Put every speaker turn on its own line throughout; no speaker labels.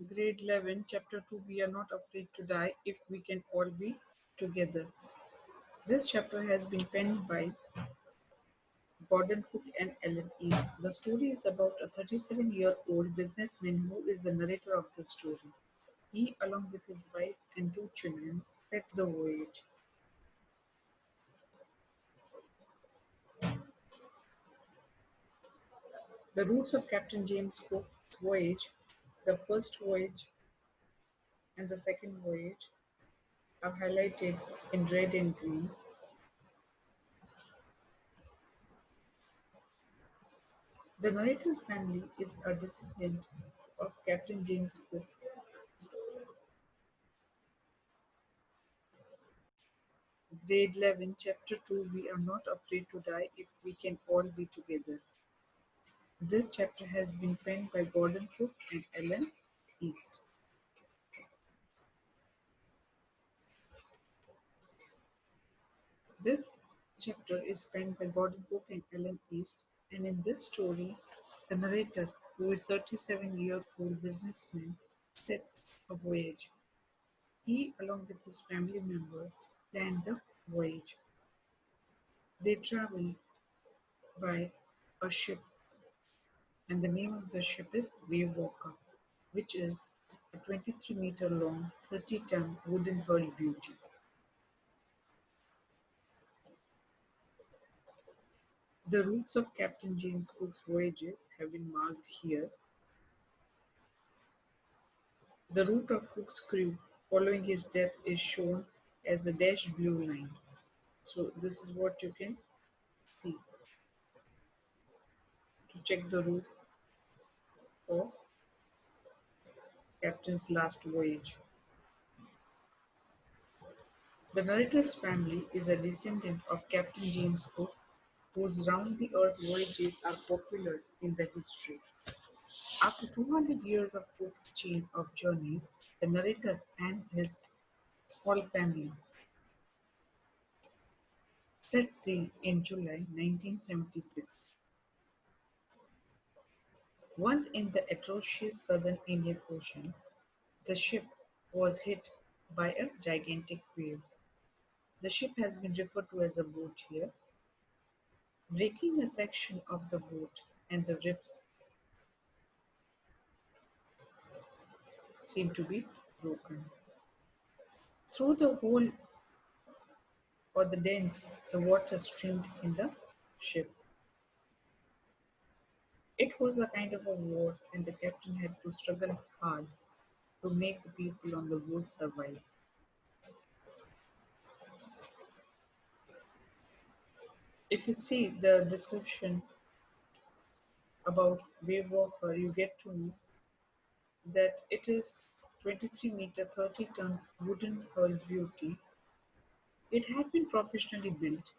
Grade 11, Chapter 2. We are not afraid to die if we can all be together. This chapter has been penned by Gordon Cook and Ellen East. The story is about a 37-year-old businessman who is the narrator of the story. He, along with his wife and two children, set the voyage. The routes of Captain James Cook's voyage, the first voyage and the second voyage, are highlighted in red and green. The narrator's family is a descendant of Captain James Cook. Grade 11, Chapter 2. We are not afraid to die if we can all be together. This chapter has been penned by Gordon Cook and Ellen East. This chapter is penned by Gordon Cook and Ellen East, and in this story, the narrator, who is 37-year-old businessman, sets a voyage. He, along with his family members, planned the voyage. They travel by a ship, and the name of the ship is Wavewalker, which is a 23-meter long, 30-ton wooden hull beauty. The routes of Captain James Cook's voyages have been marked here. The route of Cook's crew following his death is shown as a dashed blue line. So this is what you can see to check the route of Captain's last voyage. The narrator's family is a descendant of Captain James Cook, whose round-the-earth voyages are popular in the history. After 200 years of Cook's chain of journeys, the narrator and his small family set sail in July 1976. Once in the atrocious southern Indian Ocean, the ship was hit by a gigantic wave. The ship has been referred to as a boat here. Breaking a section of the boat and the ribs seem to be broken. Through the hole or the dents, the water streamed in the ship. It was a kind of a war, and the captain had to struggle hard to make the people on the boat survive. If you see the description about Wave Walker, you get to know that it is 23-meter 30-ton wooden hull beauty. It had been professionally built,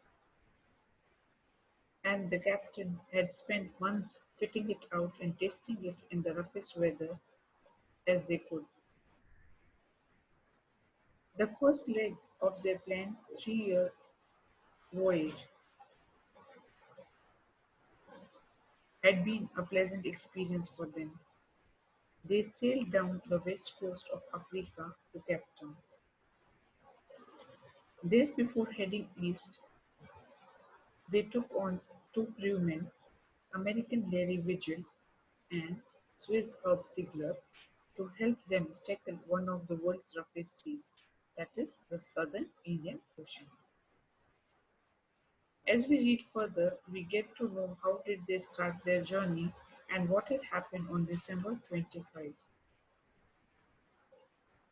and the captain had spent months fitting it out and testing it in the roughest weather as they could. The first leg of their planned 3-year voyage had been a pleasant experience for them. They sailed down the west coast of Africa to Cape Town. There, before heading east, they took on two crewmen, American Larry Vigil and Swiss Herb Sigler, to help them tackle one of the world's roughest seas, that is, the southern Indian Ocean. As we read further, we get to know how did they start their journey and what had happened on December 25.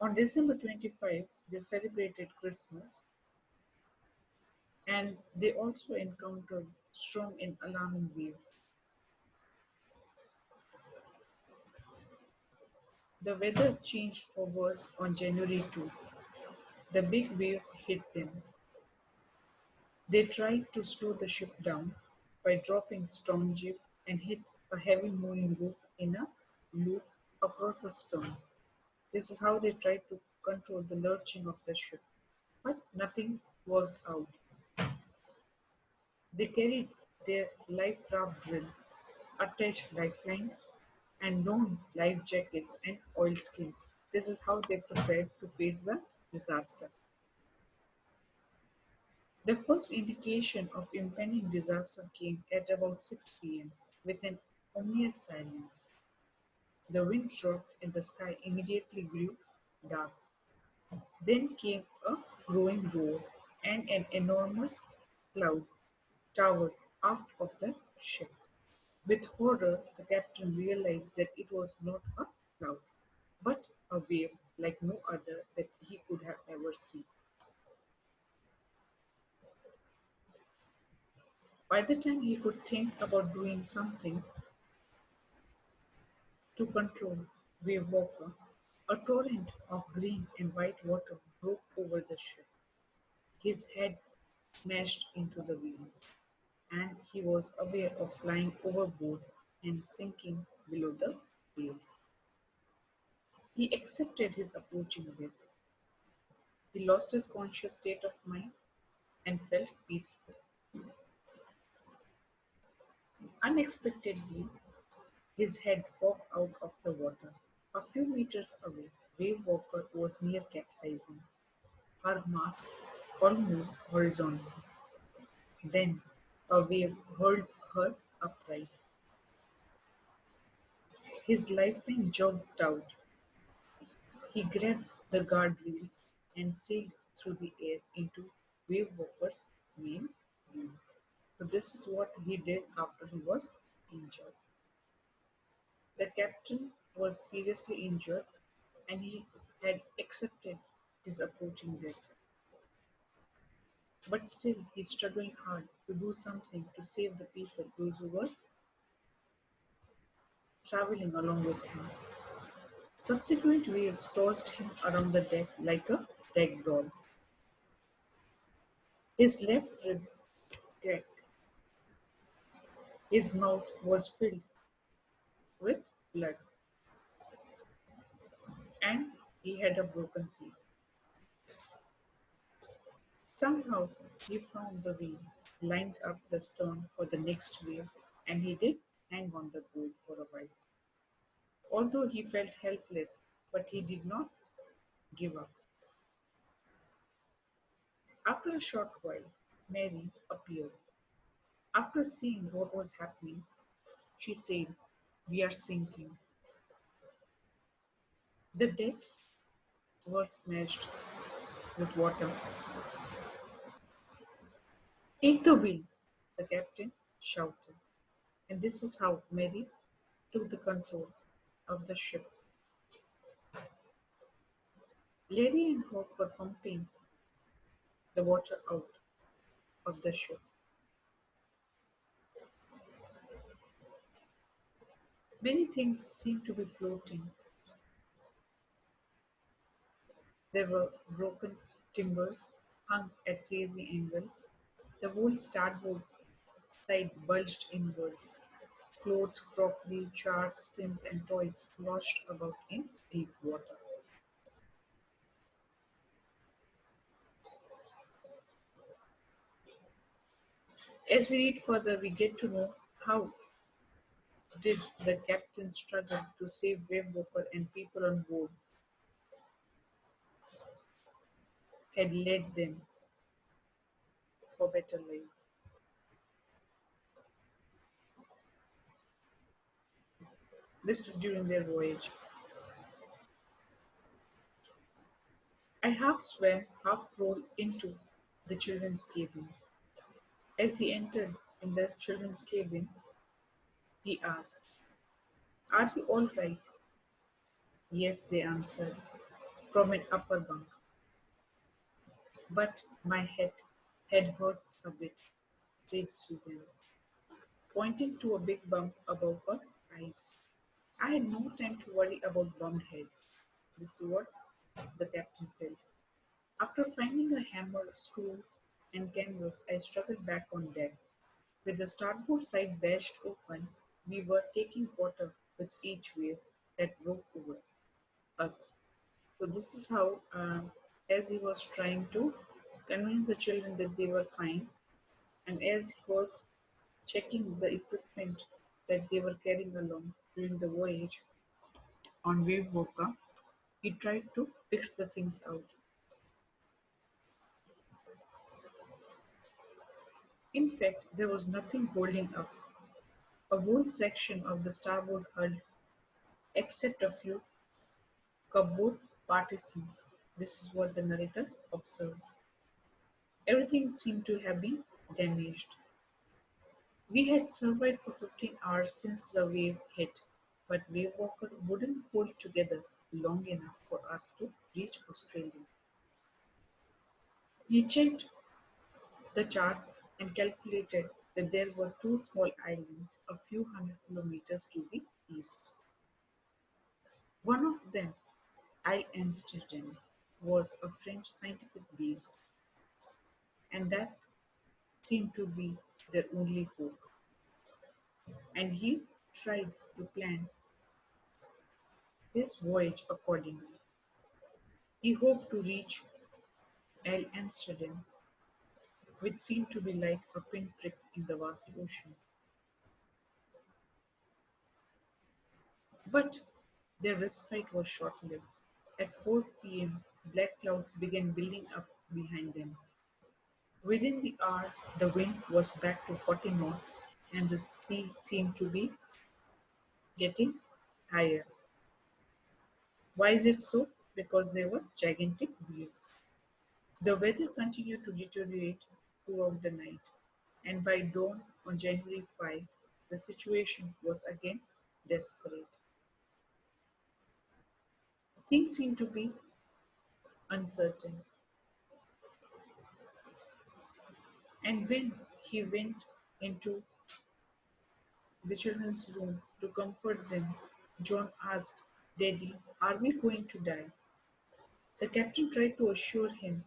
On December 25, they celebrated Christmas, and they also encountered strong and alarming waves. The weather changed for worse on January 2. The big waves hit them. They tried to slow the ship down by dropping storm jib and hit a heavy mooring rope in a loop across the stern. This is how they tried to control the lurching of the ship, but nothing worked out. They carried their life raft drill, attached lifelines, and donned life jackets and oilskins. This is how they prepared to face the disaster. The first indication of impending disaster came at about 6 p.m. with an ominous silence. The wind dropped and the sky immediately grew dark. Then came a growing roar, and an enormous cloud towered aft of the ship. With horror, the captain realized that it was not a cloud, but a wave like no other that he could have ever seen. By the time he could think about doing something to control Wave Walker, a torrent of green and white water broke over the ship. His head smashed into the wheel, and he was aware of flying overboard and sinking below the waves. He accepted his approaching death. He lost his conscious state of mind and felt peaceful. Unexpectedly, his head popped out of the water. A few meters away, Wave Walker was near capsizing, her mass almost horizontal. Then a wave hurled her upright. His lifeline jogged out. He grabbed the guardrails and sailed through the air into Wave Walker's main beam. So this is what he did after he was injured. The captain was seriously injured and he had accepted his approaching death. But still, he struggled hard to do something to save the people, those who were traveling along with him. Subsequent waves tossed him around the deck like a rag doll. His left rib cracked. His mouth was filled with blood, and he had a broken teeth. Somehow he found the wheel, lined up the stern for the next wave, and he did hang on the board for a while. Although he felt helpless, but he did not give up. After a short while, Mary appeared. After seeing what was happening, she said, "We are sinking." The decks were smashed with water. "Take the wheel," the captain shouted. And this is how Mary took the control of the ship. Lady and Hope were pumping the water out of the ship. Many things seemed to be floating. There were broken timbers hung at crazy angles. The whole starboard side bulged inwards. Clothes, crockery, charts, tins, and toys sloshed about in deep water. As we read further, we get to know how did the captain struggle to save Wave Walker and people on board had led them for better life. This is during their voyage. I half swam, half crawled into the children's cabin. As he entered in the children's cabin, he asked, "Are you all right?" "Yes," they answered, from an upper bunk. "But my head hurts a bit," said Susan, pointing to a big bump above her eyes. I had no time to worry about bumped heads. This is what the captain felt. After finding a hammer, screws, and canvas, I struggled back on deck. With the starboard side bashed open, we were taking water with each wave that broke over us. So this is how, as he was trying to convince the children that they were fine, and as he was checking the equipment, that they were carrying along during the voyage on Wave Walker, he tried to fix the things out. In fact, there was nothing holding up a whole section of the starboard hull except a few cupboard partitions. This is what the narrator observed. Everything seemed to have been damaged. We had survived for 15 hours since the wave hit, but Wave Walker wouldn't hold together long enough for us to reach Australia. He checked the charts and calculated that there were two small islands a few hundred kilometers to the east. One of them, Isle Amsterdam, was a French scientific base, and that seemed to be their only hope. And he tried to plan his voyage accordingly. He hoped to reach Isle Amsterdam, which seemed to be like a pinprick in the vast ocean. But their respite was short-lived. At 4 p.m., black clouds began building up behind them. Within the hour, the wind was back to 40 knots, and the sea seemed to be getting higher. Why is it so? Because they were gigantic wheels. The weather continued to deteriorate throughout the night, and by dawn on January 5, the situation was again desperate. Things seemed to be uncertain, and when he went into the children's room to comfort them, John asked, "Daddy, are we going to die?" The captain tried to assure him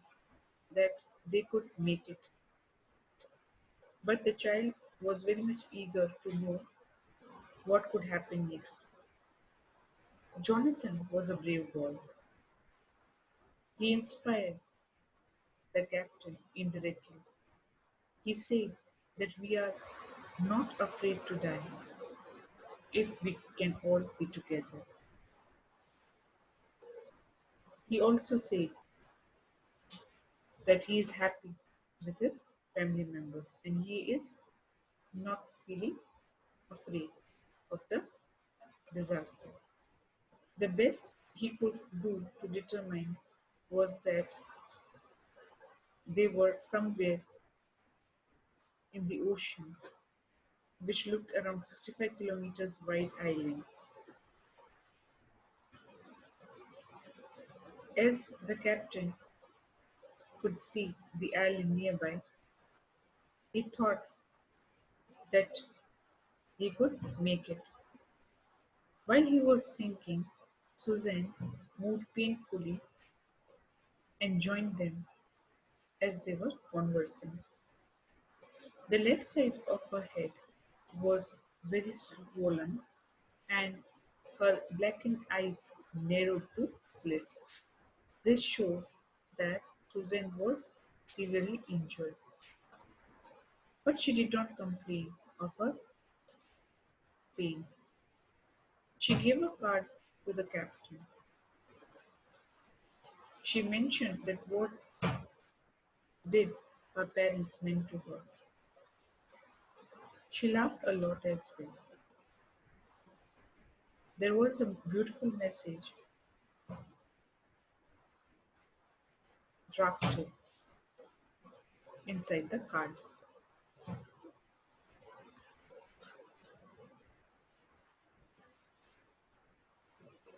that they could make it, but the child was very much eager to know what could happen next. Jonathan was a brave boy. He inspired the captain indirectly. He said that we are not afraid to die if we can all be together. He also said that he is happy with his family members and he is not feeling afraid of the disaster. The best he could do to determine was that they were somewhere in the ocean, which looked around 65 kilometers wide island. As the captain could see the island nearby, he thought that he could make it. While he was thinking, Susan moved painfully and joined them as they were conversing. The left side of her head was very swollen and her blackened eyes narrowed to slits. This shows that Susan was severely injured, but she did not complain of her pain. She gave a card to the captain. She mentioned that what did her parents mean to her. She laughed a lot as well. There was a beautiful message drafted inside the card.